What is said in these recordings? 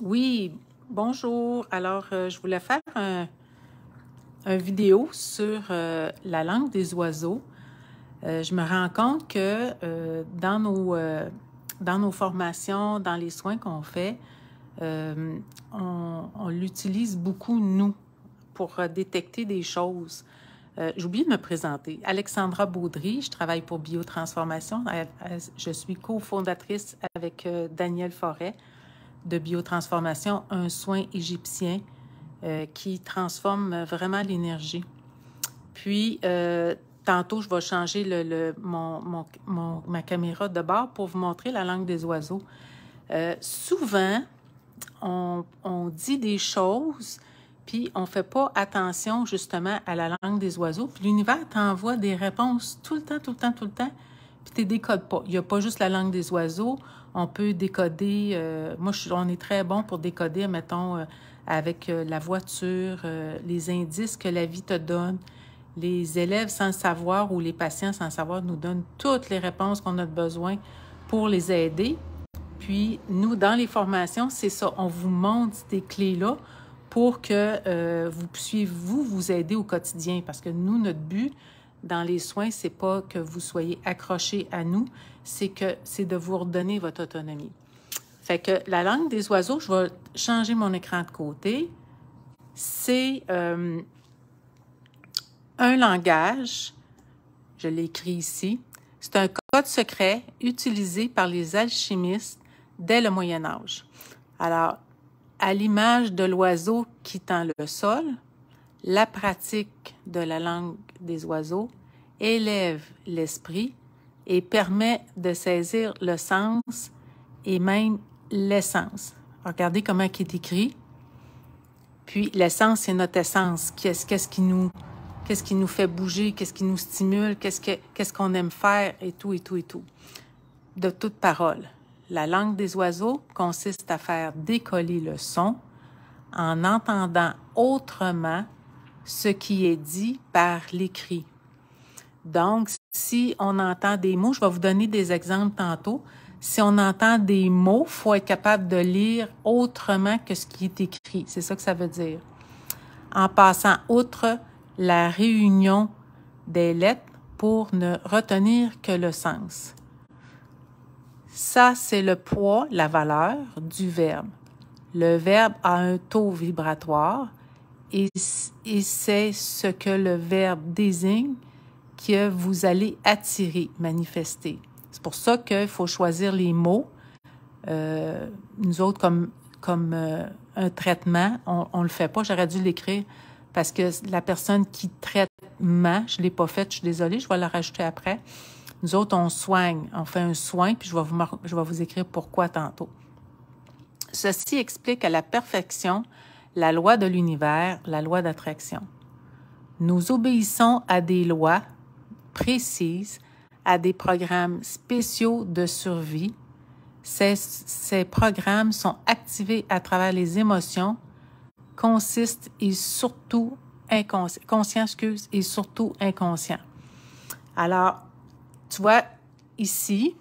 Oui, bonjour. Alors, je voulais faire un vidéo sur la langue des oiseaux. Je me rends compte que dans nos formations, dans les soins qu'on fait, on l'utilise beaucoup, nous, pour détecter des choses. J'ai oublié de me présenter. Alexandra Baudry, je travaille pour Biotransformation. Je suis cofondatrice avec Daniel Forêt de Biotransformation, un soin égyptien qui transforme vraiment l'énergie. Puis, tantôt, je vais changer ma caméra de bord pour vous montrer la langue des oiseaux. Souvent, on dit des choses, puis on ne fait pas attention justement à la langue des oiseaux. Puis l'univers t'envoie des réponses tout le temps, puis tu ne décodes pas. Il n'y a pas juste la langue des oiseaux. On peut décoder, on est très bon pour décoder, mettons, avec la voiture, les indices que la vie te donne. Les élèves sans le savoir ou les patients sans le savoir nous donnent toutes les réponses qu'on a besoin pour les aider. Puis, nous, dans les formations, c'est ça, on vous montre ces clés-là pour que vous puissiez vous aider au quotidien. Parce que nous, notre but dans les soins, c'est pas que vous soyez accrochés à nous, c'est de vous redonner votre autonomie. Fait que la langue des oiseaux, je vais changer mon écran de côté. C'est un langage, je l'ai écrit ici, c'est un code secret utilisé par les alchimistes dès le Moyen Âge. Alors, à l'image de l'oiseau quittant le sol, la pratique de la langue des oiseaux élève l'esprit et permet de saisir le sens et même l'essence. Regardez comment il est écrit. Puis l'essence, c'est notre essence. Qu'est-ce qui nous fait bouger, qu'est-ce qui nous stimule, qu'est-ce qu'on aime faire et tout. De toute parole. La langue des oiseaux consiste à faire décoller le son en entendant autrement ce qui est dit par l'écrit. Donc, si on entend des mots, je vais vous donner des exemples tantôt. Si on entend des mots, il faut être capable de lire autrement que ce qui est écrit. C'est ça que ça veut dire. En passant outre la réunion des lettres pour ne retenir que le sens. Ça, c'est le poids, la valeur du verbe. Le verbe a un taux vibratoire et c'est ce que le verbe désigne que vous allez attirer, manifester. C'est pour ça qu'il faut choisir les mots. Nous autres, comme un traitement, on le fait pas. J'aurais dû l'écrire parce que la personne qui traite je l'ai pas faite, je suis désolée, je vais la rajouter après. Nous autres, on soigne, on fait un soin, puis je vais vous écrire pourquoi tantôt. Ceci explique à la perfection la loi de l'univers, la loi d'attraction. Nous obéissons à des lois précises, à des programmes spéciaux de survie. Ces programmes sont activés à travers les émotions, conscients et surtout inconscients. Alors, tu vois, ici,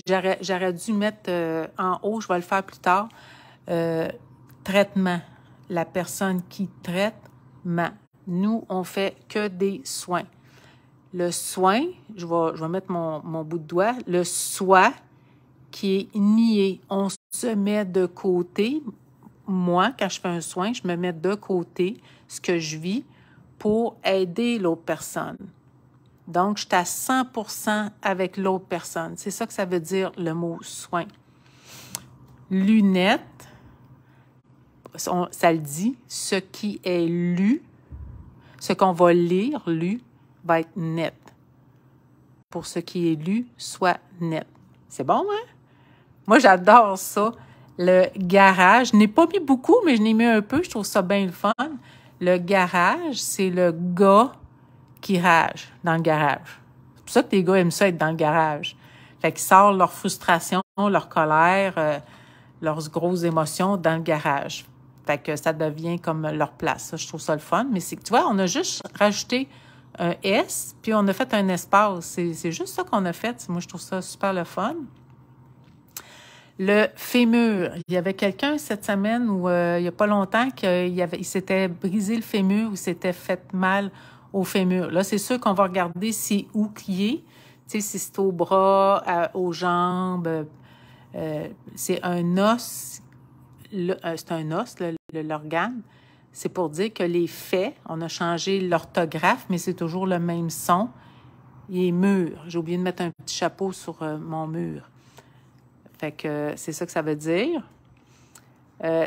j'aurais dû mettre en haut, je vais le faire plus tard, traitement. La personne qui traite, nous, on fait que des soins. Le soin, je vais mettre mon bout de doigt, le soi qui est nié. On se met de côté. Moi, quand je fais un soin, je me mets de côté ce que je vis pour aider l'autre personne. Donc, je suis à 100% avec l'autre personne. C'est ça que ça veut dire, le mot « soin ». Lunettes, ça le dit, ce qui est lu, ce qu'on va lire, lu, va être net. Pour ce qui est lu, soit net. C'est bon, hein? Moi, j'adore ça. Le garage, je n'ai pas mis beaucoup, mais je n'ai mis un peu, je trouve ça bien le fun. Le garage, c'est le gars qui rage dans le garage. C'est pour ça que les gars aiment ça être dans le garage. Fait qu'ils sortent leur frustration, leur colère, leurs grosses émotions dans le garage. Fait que ça devient comme leur place. Ça, je trouve ça le fun. Mais c'est que, tu vois, on a juste rajouté un S, puis on a fait un espace. C'est juste ça qu'on a fait. Moi, je trouve ça super le fun. Le fémur. Il y avait quelqu'un cette semaine où il n'y a pas longtemps il s'était brisé le fémur ou s'était fait mal au fémur. Là, c'est sûr qu'on va regarder c'est où qui est. Tu sais, si c'est au bras, aux jambes. C'est un os. C'est un os, l'organe. C'est pour dire que les faits, on a changé l'orthographe, mais c'est toujours le même son. Il est mur. J'ai oublié de mettre un petit chapeau sur mon mur. Fait que c'est ça que ça veut dire.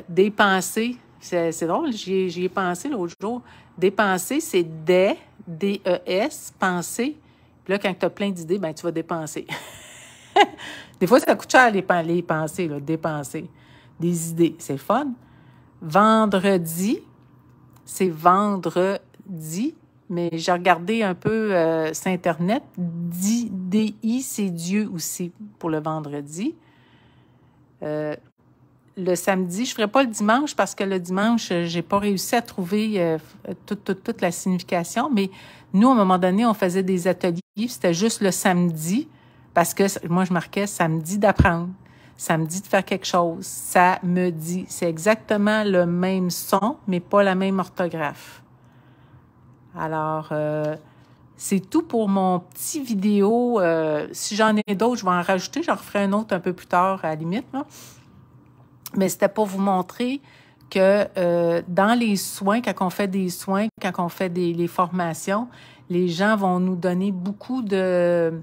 Dépenser, c'est drôle, j'y ai pensé l'autre jour. Dépenser, c'est D-E-S, penser. Puis là, quand tu as plein d'idées, ben tu vas dépenser. Des fois, ça coûte cher les pensées, là, dépenser. Des idées, c'est fun. Vendredi, c'est vendredi, mais j'ai regardé un peu sur Internet. D-I, c'est Dieu aussi pour le vendredi. Le samedi, je ne ferai pas le dimanche parce que le dimanche, je n'ai pas réussi à trouver toute la signification, mais nous, à un moment donné, on faisait des ateliers, c'était juste le samedi, parce que moi, je marquais samedi d'apprendre, samedi de faire quelque chose, ça me dit. C'est exactement le même son, mais pas la même orthographe. Alors, c'est tout pour mon petit vidéo. Si j'en ai d'autres, je vais en rajouter. J'en referai un autre un peu plus tard, à la limite, là. Mais c'était pour vous montrer que dans les soins, quand on fait des soins, quand on fait les formations, les gens vont nous donner beaucoup de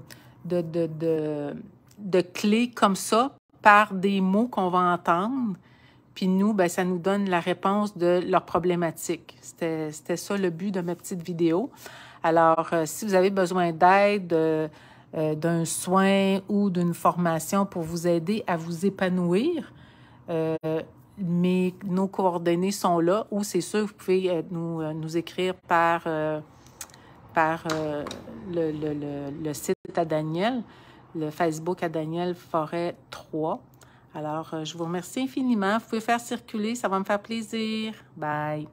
clés comme ça par des mots qu'on va entendre. Puis nous, ben, ça nous donne la réponse de leur problématique. C'était ça le but de ma petite vidéo. Alors, si vous avez besoin d'aide, d'un soin ou d'une formation pour vous aider à vous épanouir, nos coordonnées sont là, ou c'est sûr, vous pouvez nous écrire par le site à Daniel, le Facebook à Daniel Forêt 3. Alors, je vous remercie infiniment. Vous pouvez faire circuler, ça va me faire plaisir. Bye!